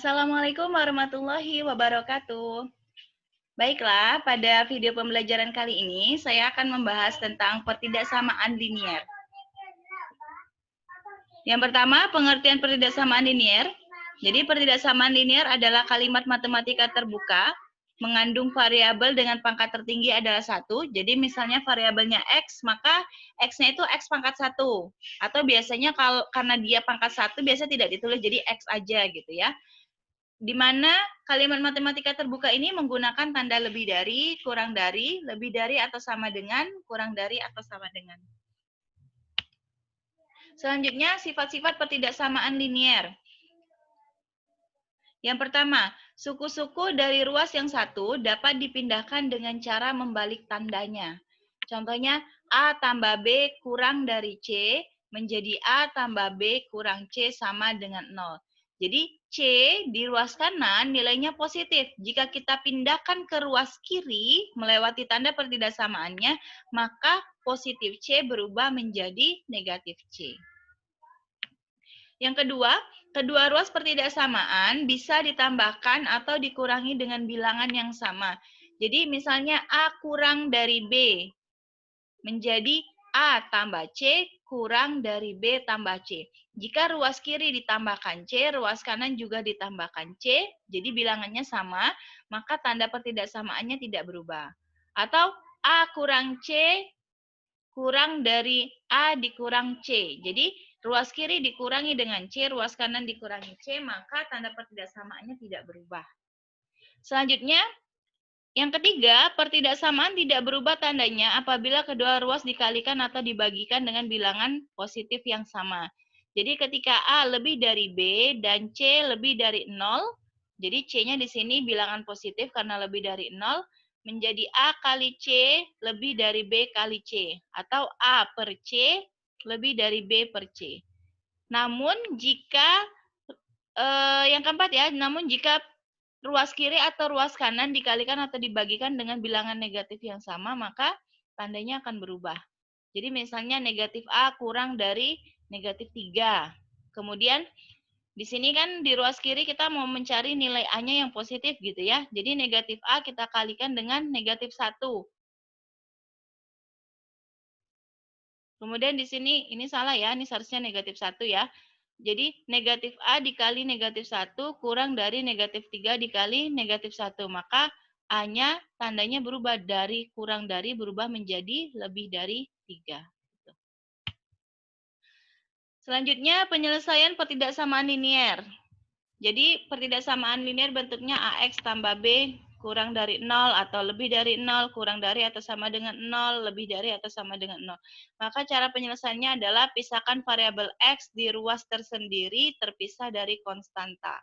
Assalamualaikum warahmatullahi wabarakatuh. Baiklah, pada video pembelajaran kali ini saya akan membahas tentang pertidaksamaan linier. Yang pertama, pengertian pertidaksamaan linier. Jadi pertidaksamaan linier adalah kalimat matematika terbuka mengandung variabel dengan pangkat tertinggi adalah 1. Jadi misalnya variabelnya X, maka X-nya itu X pangkat 1. Atau biasanya karena dia pangkat 1, biasa tidak ditulis jadi X aja gitu ya. Di mana kalimat matematika terbuka ini menggunakan tanda lebih dari, kurang dari, lebih dari atau sama dengan, kurang dari atau sama dengan. Selanjutnya, sifat-sifat pertidaksamaan linier. Yang pertama, suku-suku dari ruas yang satu dapat dipindahkan dengan cara membalik tandanya. Contohnya, A tambah B kurang dari C menjadi A tambah B kurang C sama dengan 0. Jadi, C di ruas kanan nilainya positif. Jika kita pindahkan ke ruas kiri, melewati tanda pertidaksamaannya, maka positif C berubah menjadi negatif C. Yang kedua, kedua ruas pertidaksamaan bisa ditambahkan atau dikurangi dengan bilangan yang sama. Jadi misalnya A kurang dari B menjadi A tambah C kurang dari B tambah C. Jika ruas kiri ditambahkan C, ruas kanan juga ditambahkan C, jadi bilangannya sama, maka tanda pertidaksamaannya tidak berubah. Atau A kurang C kurang dari A dikurang C. Jadi ruas kiri dikurangi dengan C, ruas kanan dikurangi C, maka tanda pertidaksamaannya tidak berubah. Selanjutnya, yang ketiga, pertidaksamaan tidak berubah tandanya apabila kedua ruas dikalikan atau dibagikan dengan bilangan positif yang sama. Jadi ketika A lebih dari B dan C lebih dari 0, jadi C-nya di sini bilangan positif karena lebih dari 0, menjadi A kali C lebih dari B kali C. Atau A per C lebih dari B per C. Namun jika yang keempat ya, namun jika ruas kiri atau ruas kanan dikalikan atau dibagikan dengan bilangan negatif yang sama, maka tandanya akan berubah. Jadi misalnya negatif A kurang dari negatif 3. Kemudian di sini kan di ruas kiri kita mau mencari nilai A-nya yang positif gitu ya. Jadi negatif A kita kalikan dengan negatif 1. Kemudian di sini, ini salah ya, ini seharusnya negatif 1 ya. Jadi negatif A dikali negatif 1 kurang dari negatif 3 dikali negatif 1. Maka A-nya tandanya berubah dari kurang dari berubah menjadi lebih dari 3. Selanjutnya penyelesaian pertidaksamaan linier. Jadi pertidaksamaan linier bentuknya AX tambah B kurang dari 0 atau lebih dari 0, kurang dari atau sama dengan 0, lebih dari atau sama dengan 0. Maka cara penyelesaiannya adalah pisahkan variabel X di ruas tersendiri terpisah dari konstanta.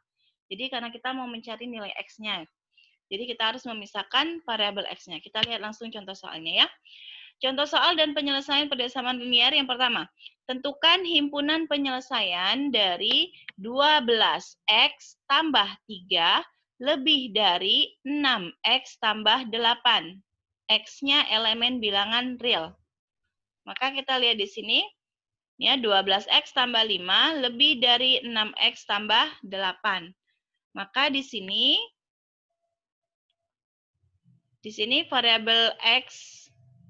Jadi karena kita mau mencari nilai X-nya. Jadi kita harus memisahkan variabel X-nya. Kita lihat langsung contoh soalnya ya. Contoh soal dan penyelesaian pertidaksamaan linier yang pertama. Tentukan himpunan penyelesaian dari 12X tambah 3 lebih dari 6X tambah 8. X-nya elemen bilangan real. Maka kita lihat di sini, ya 12X tambah 5 lebih dari 6X tambah 8. Maka di sini variabel X,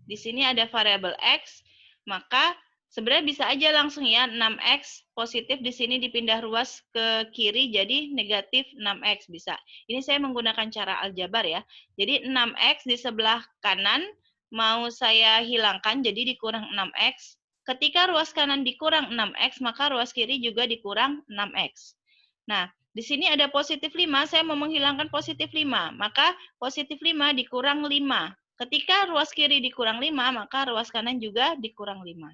di sini ada variabel X, maka sebenarnya bisa aja langsung ya 6X positif di sini dipindah ruas ke kiri jadi negatif 6X bisa. Ini saya menggunakan cara aljabar ya. Jadi 6X di sebelah kanan mau saya hilangkan jadi dikurang 6X. Ketika ruas kanan dikurang 6X maka ruas kiri juga dikurang 6X. Nah, di sini ada positif 5, saya mau menghilangkan positif 5. Maka positif 5 dikurang 5. Ketika ruas kiri dikurang 5, maka ruas kanan juga dikurang 5.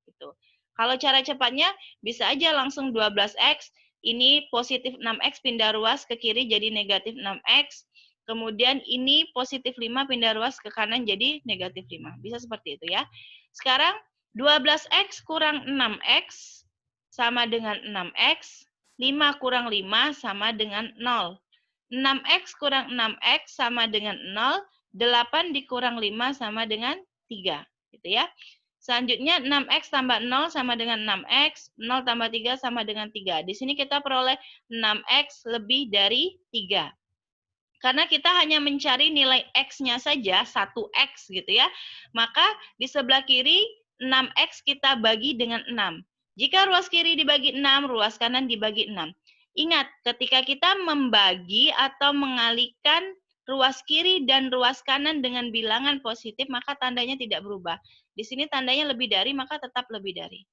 Gitu. Kalau cara cepatnya, bisa aja langsung 12X, ini positif 6X pindah ruas ke kiri jadi negatif 6X. Kemudian ini positif 5 pindah ruas ke kanan jadi negatif 5. Bisa seperti itu ya. Sekarang 12X kurang 6X sama dengan 6X. 5 kurang 5 sama dengan 0. 6X kurang 6X sama dengan 0. 8 dikurang 5 sama dengan 3. Gitu ya. Selanjutnya 6X tambah 0 sama dengan 6X, 0 tambah 3 sama dengan 3. Di sini kita peroleh 6X lebih dari 3. Karena kita hanya mencari nilai X-nya saja, 1X gitu ya. Maka di sebelah kiri 6X kita bagi dengan 6. Jika ruas kiri dibagi 6, ruas kanan dibagi 6. Ingat, ketika kita membagi atau mengalihkan ruas kiri dan ruas kanan dengan bilangan positif, maka tandanya tidak berubah. Di sini tandanya lebih dari, maka tetap lebih dari.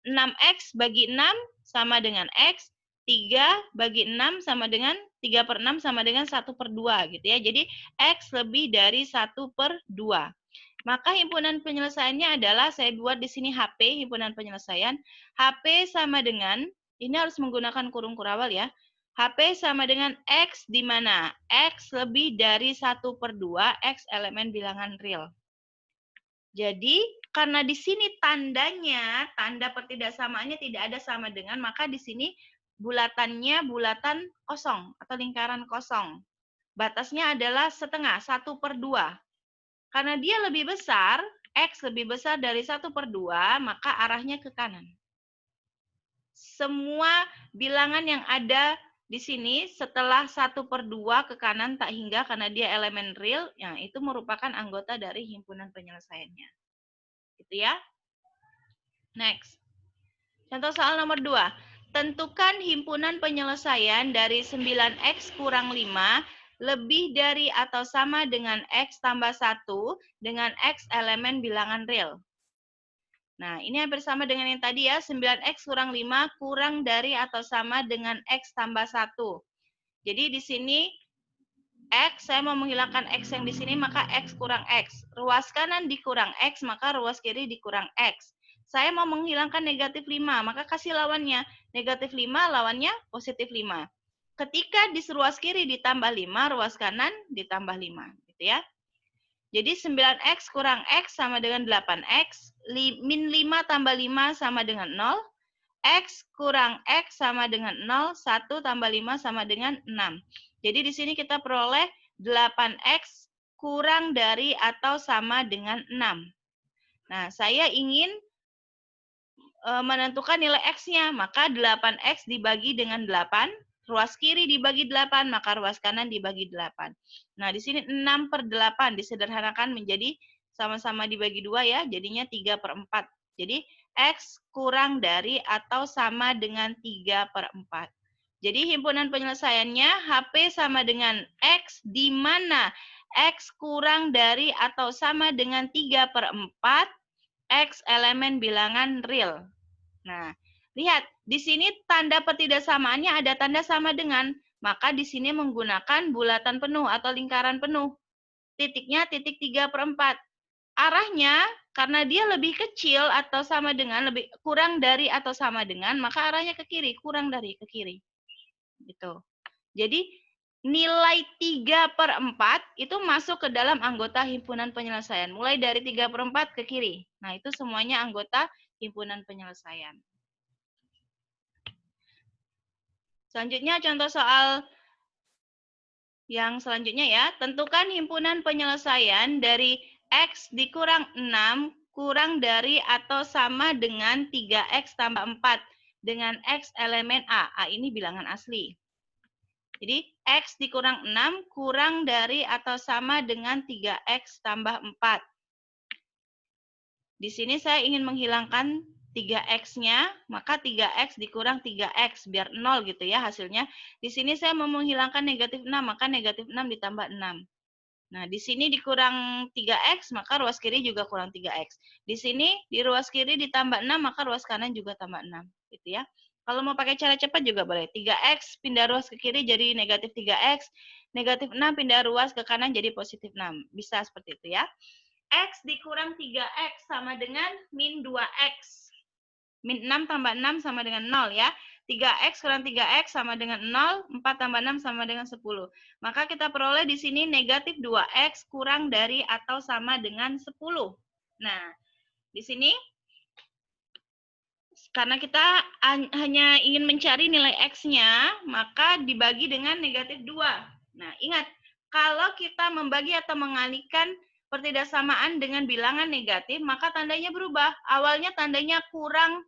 6X bagi 6 sama dengan X, 3 bagi 6 sama dengan 3/6 sama dengan 1/2 gitu ya. Jadi X lebih dari 1/2. Maka himpunan penyelesaiannya adalah, saya buat di sini HP, himpunan penyelesaian. HP sama dengan, ini harus menggunakan kurung kurawal ya. HP sama dengan X di mana X lebih dari 1/2, X elemen bilangan real. Jadi, karena di sini tandanya, tanda pertidaksamaannya tidak ada sama dengan, maka di sini bulatannya bulatan kosong atau lingkaran kosong. Batasnya adalah setengah, 1/2. Karena dia lebih besar, X lebih besar dari 1/2, maka arahnya ke kanan. Semua bilangan yang ada di sini setelah 1/2 ke kanan tak hingga karena dia elemen real, ya, itu merupakan anggota dari himpunan penyelesaiannya. Gitu ya. Next. Contoh soal nomor 2. Tentukan himpunan penyelesaian dari 9X kurang 5 lebih dari atau sama dengan X tambah 1 dengan X elemen bilangan real. Nah, ini hampir sama dengan yang tadi ya. 9X kurang 5 kurang dari atau sama dengan X tambah 1. Jadi di sini X, saya mau menghilangkan X yang di sini, maka X kurang X. Ruas kanan dikurang X, maka ruas kiri dikurang X. Saya mau menghilangkan negatif 5, maka kasih lawannya. Negatif 5 lawannya positif 5. Ketika di ruas kiri ditambah 5, ruas kanan ditambah 5. Gitu ya. Jadi 9X kurang X sama dengan 8X. Min 5 tambah 5 sama dengan 0. X kurang X sama dengan 0. 1 tambah 5 sama dengan 6. Jadi di sini kita peroleh 8X kurang dari atau sama dengan 6. Nah, saya ingin menentukan nilai X-nya, maka 8X dibagi dengan 8, ruas kiri dibagi 8, maka ruas kanan dibagi 8. Nah, di sini 6/8 disederhanakan menjadi sama-sama dibagi 2 ya, jadinya 3/4. Jadi, X kurang dari atau sama dengan 3/4. Jadi himpunan penyelesaiannya HP sama dengan X, di mana X kurang dari atau sama dengan 3/4, X elemen bilangan real. Nah, lihat, di sini tanda pertidaksamaannya ada tanda sama dengan, maka di sini menggunakan bulatan penuh atau lingkaran penuh. Titiknya titik 3/4. Arahnya, karena dia lebih kecil atau sama dengan, lebih kurang dari atau sama dengan, maka arahnya ke kiri, kurang dari ke kiri. Gitu. Jadi nilai 3/4 itu masuk ke dalam anggota himpunan penyelesaian. Mulai dari 3/4 ke kiri. Nah, itu semuanya anggota himpunan penyelesaian. Selanjutnya contoh soal yang selanjutnya ya. Tentukan himpunan penyelesaian dari X dikurang 6 kurang dari atau sama dengan 3X tambah 4 dengan X elemen A. A ini bilangan asli. Jadi, X dikurang 6 kurang dari atau sama dengan 3X tambah 4. Di sini saya ingin menghilangkan 3X-nya, maka 3X dikurang 3X, biar 0 gitu ya hasilnya. Di sini saya mau menghilangkan negatif 6, maka negatif 6 ditambah 6. Nah, di sini dikurang 3X, maka ruas kiri juga kurang 3X. Di sini, di ruas kiri ditambah 6, maka ruas kanan juga tambah 6. Gitu ya. Kalau mau pakai cara cepat juga boleh. 3X pindah ruas ke kiri jadi negatif 3X. Negatif 6 pindah ruas ke kanan jadi positif 6. Bisa seperti itu ya. X dikurang 3X sama dengan min 2X. Min 6 tambah 6 sama dengan 0 ya. 3X kurang 3X sama dengan 0, 4 tambah 6 sama dengan 10. Maka kita peroleh di sini negatif 2X kurang dari atau sama dengan 10. Nah, di sini karena kita hanya ingin mencari nilai X-nya, maka dibagi dengan negatif 2. Nah, ingat, kalau kita membagi atau mengalihkan pertidaksamaan dengan bilangan negatif, maka tandanya berubah. Awalnya tandanya kurang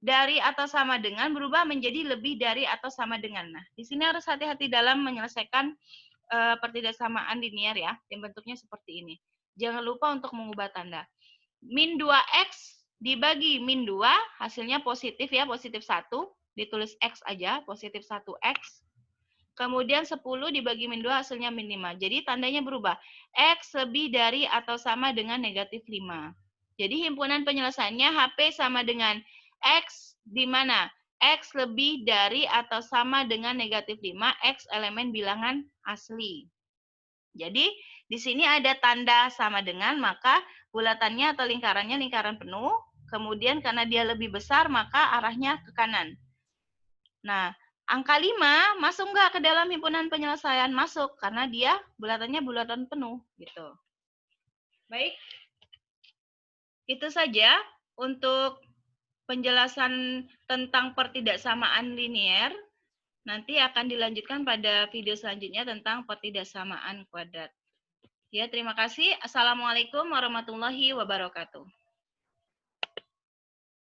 dari atau sama dengan berubah menjadi lebih dari atau sama dengan. Nah, di sini harus hati-hati dalam menyelesaikan pertidaksamaan linier ya, yang bentuknya seperti ini. Jangan lupa untuk mengubah tanda. Min 2X dibagi min 2, hasilnya positif ya, positif 1. Ditulis X aja, positif 1X. Kemudian 10 dibagi min 2, hasilnya min 5. Jadi tandanya berubah. X lebih dari atau sama dengan negatif 5. Jadi himpunan penyelesaiannya HP sama dengan X di mana? X lebih dari atau sama dengan negatif 5, X elemen bilangan asli. Jadi, di sini ada tanda sama dengan, maka bulatannya atau lingkarannya lingkaran penuh, kemudian karena dia lebih besar, maka arahnya ke kanan. Nah, angka 5 masuk nggak ke dalam himpunan penyelesaian? Masuk, karena dia bulatannya bulatan penuh. Gitu. Baik, itu saja untuk penjelasan tentang pertidaksamaan linier. Nanti akan dilanjutkan pada video selanjutnya tentang pertidaksamaan kuadrat. Ya, terima kasih. Assalamualaikum warahmatullahi wabarakatuh.